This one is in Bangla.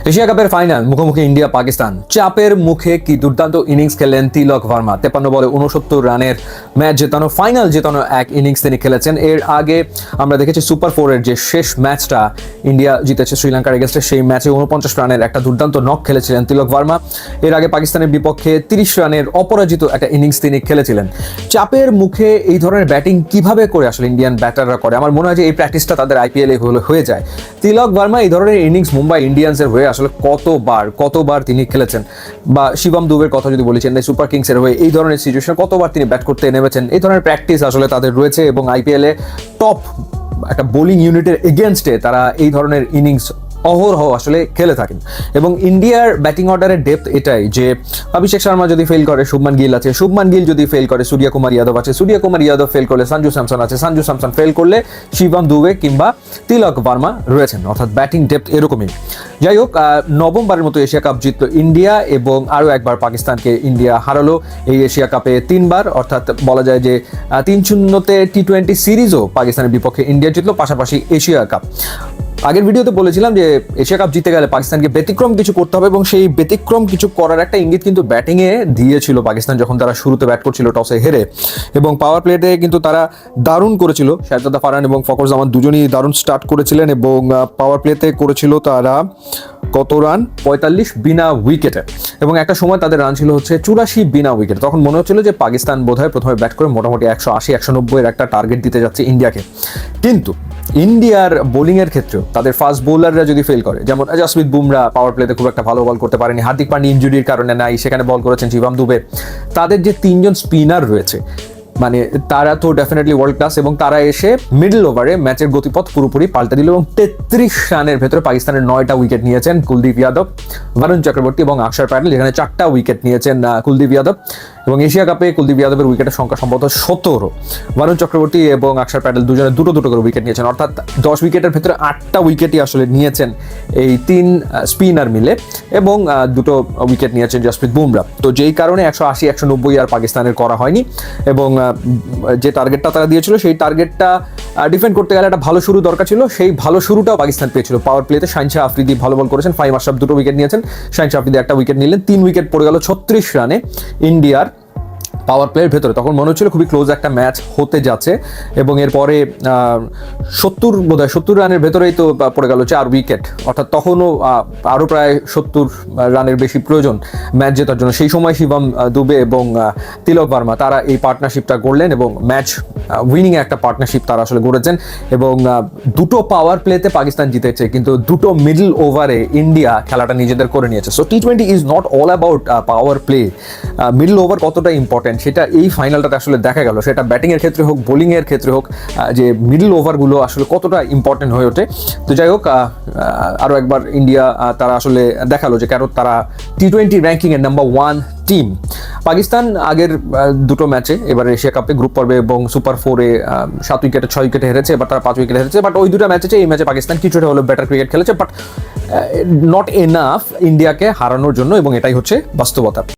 এশিয়া কাপের ফাইনাল মুখোমুখি ইন্ডিয়া পাকিস্তান। চাপের মুখে কি দুর্দান্ত ইনিংস খেলেন তিলক ভার্মা। 53 বলে 69 রানের ম্যাচ জেতানো, ফাইনাল জেতানো এক ইনিংস তিনি খেলেছেন। এর আগে আমরা দেখেছি সুপার 4-এর যে শেষ ম্যাচটা ইন্ডিয়া জিতেছে শ্রীলঙ্কার এগেনস্টে, সেই ম্যাচে 49 রানের একটা দুর্দান্ত নক খেলেছিলেন তিলক ভার্মা। এর আগে পাকিস্তানের বিপক্ষে 30 রানের অপরাজিত একটা ইনিংস তিনি খেলেছিলেন। চাপের মুখে এই ধরনের ব্যাটিং কিভাবে করে আসলে ইন্ডিয়ান ব্যাটাররা করে, আমার মনে হয় যে এই প্র্যাকটিসটা তাদের আইপিএলে হয়ে যায়। তিলক ভার্মা এই ধরনের ইনিংস মুম্বাই ইন্ডিয়ান্সের হয়ে আসলে কতবার তিনি খেলেছেন, বা শিবম দুবের কথা যদি বলি চেন্নাই সুপার কিংসের হয়ে এই ধরনের সিচুয়েশনে কতবার তিনি ব্যাট করতে নেমেছেন। এই ধরনের প্র্যাকটিস আসলে তাদের রয়েছে এবং আইপিএলে টপ একটা বোলিং ইউনিটের এগেনস্টে তারা এই ধরনের ইনিংস অহরহ আসলে খেলে থাকেন। এবং ইন্ডিয়ার ব্যাটিং অর্ডারের ডেপথ এটাই যে অভিষেক শর্মা যদি ফেল করে শুভমান গিল আছে, শুভমান গিল যদি ফেল করে সূর্যকুমার যাদব আছে, সূর্যকুমার যাদব ফেল করলে সঞ্জু স্যামসন আছে, সঞ্জু স্যামসন ফেল করলে শিবম দুবে কিংবা তিলক ভার্মা রয়েছেন। অর্থাৎ ব্যাটিং ডেপথ এরকমই। যাই হোক, নবমবারের মতো এশিয়া কাপ জিতল ইন্ডিয়া এবং আরও একবার পাকিস্তানকে ইন্ডিয়া হারালো এই এশিয়া কাপে 3 বার। অর্থাৎ বলা যায় যে 3-0 টি-20 সিরিজও পাকিস্তানের বিপক্ষে ইন্ডিয়া জিতলো, পাশাপাশি এশিয়া কাপ। আগের ভিডিওতে বলেছিলাম যে এশিয়া কাপ জিতে গেলে পাকিস্তানকে ব্যতিক্রম কিছু করতে হবে এবং সেই ব্যতিক্রম কিছু করার একটা ইঙ্গিত কিন্তু ব্যাটিংয়ে দিয়েছিল পাকিস্তান যখন তারা শুরুতে ব্যাট করছিল টসে হেরে। এবং পাওয়ার প্লেতে কিন্তু তারা দারুণ করেছিল, শাহজাদা ফারহান এবং ফখর জামান দুজনেই দারুণ স্টার্ট করেছিলেন এবং পাওয়ার প্লেতে করেছিল তারা কত রান, 45 বিনা উইকেটে। এবং একটা সময় তাদের রান ছিল হচ্ছে 84 বিনা উইকেট। তখন মনে হচ্ছিল যে পাকিস্তান বোধহয় প্রথমে ব্যাট করে মোটামুটি 180-190 একটা টার্গেট দিতে যাচ্ছে ইন্ডিয়াকে। কিন্তু ইন্ডিয়ার বোলিংয়ের ক্ষেত্রেও তাদের ফাস্ট বোলাররা যদি ফেল করে, যেমন জসপ্রীত বুমরা পাওয়ার প্লেতে খুব একটা ভালো বল করতে পারেনি, হার্দিক পান্ডিয়া ইনজুরির কারণে নাই, সেখানে বল করেছেন শিবম দুবে। তাদের যে 3 জন স্পিনার রয়েছে, মানে তারা তো ডেফিনেটলি ওয়ার্ল্ড ক্লাস এবং তারা এসে মিডল ওভারে ম্যাচের গতিপথ পুরোপুরি পাল্টে দিল এবং 33 রানের ভেতরে পাকিস্তানের 9টা উইকেট নিয়েছেন কুলদীপ যাদব, বরুণ চক্রবর্তী এবং অক্ষর প্যাটেল, যেখানে 4টা উইকেট নিয়েছেন কুলদীপ যাদব। এবং এশিয়া কাপে কুলদীপ যাদবের উইকেটের সংখ্যা সম্ভবত 17, বরুণ চক্রবর্তী এবং অক্ষর প্যাটেল দুজনে দুটো করে উইকেট নিয়েছেন। অর্থাৎ 10 উইকেটের ভেতরে 8টা উইকেটই আসলে নিয়েছেন এই 3 স্পিনার মিলে এবং 2টো উইকেট নিয়েছেন জসপ্রীত বুমরা। তো যেই কারণে 180-190 আর পাকিস্তানের করা হয়নি এবং যে টার্গেটটা তারা দিয়েছিল সেই টার্গেটটা ডিফেন্ড করতে গেলে একটা ভালো শুরু দরকার ছিল, সেই ভালো শুরুটাও পাকিস্তান পেয়েছিল। পাওয়ার প্লেতে শাহিন শাহ আফ্রিদি ভালো বল করেছেন, ফাহিম আশরাফ 2টো উইকেট নিয়েছেন, শাহিন শাহ আফ্রিদি 1টা উইকেট নিলেন, 3 উইকেট পড়ে গেল 36 রানে ইন্ডিয়ার পাওয়ার প্লেয়ের ভেতরে। তখন মনে হচ্ছিল খুবই ক্লোজ একটা ম্যাচ হতে যাচ্ছে এবং এরপরে 70 রানের ভেতরেই তো পড়ে গেল 4 উইকেট। অর্থাৎ তখনও আরও প্রায় 70 রানের বেশি প্রয়োজন ম্যাচ জেতার জন্য। সেই সময় শিবম দুবে এবং তিলক ভার্মা তারা এই পার্টনারশিপটা গড়লেন এবং ম্যাচ উইনিং একটা পার্টনারশিপ তারা আসলে গড়েছেন। এবং 2টো পাওয়ার প্লেতে পাকিস্তান জিতেছে, কিন্তু 2টো মিডল ওভারে ইন্ডিয়া খেলাটা নিজেদের করে নিয়েছে। সো টি-20 is not all about power play. Middle over কতটা ইম্পর্টেন্ট সেটা এই ফাইনালটাতে আসলে দেখা গেল, সেটা ব্যাটিংয়ের ক্ষেত্রে হোক বোলিংয়ের ক্ষেত্রে হোক, যে মিডল ওভারগুলো আসলে কতটা ইম্পর্টেন্ট হয়ে ওঠে। তো যাই হোক, আরও একবার ইন্ডিয়া তারা আসলে দেখালো যে কেন তারা টি-20 র্যাঙ্কিংয়ের নাম্বার 1 টিম। পাকিস্তান আগের 2টো ম্যাচে, এবার এশিয়া কাপে গ্রুপ পর্বে এবং সুপার 4-এ 7 উইকেটে 6 উইকেটে হেরেছে, এবার তারা 5 উইকেটে হেরেছে। বাট ওই 2টা ম্যাচে এই ম্যাচে পাকিস্তান কিছুটা হলো বেটার ক্রিকেট খেলেছে, বাট নট এনাফ ইন্ডিয়াকে হারানোর জন্য, এবং এটাই হচ্ছে বাস্তবতা।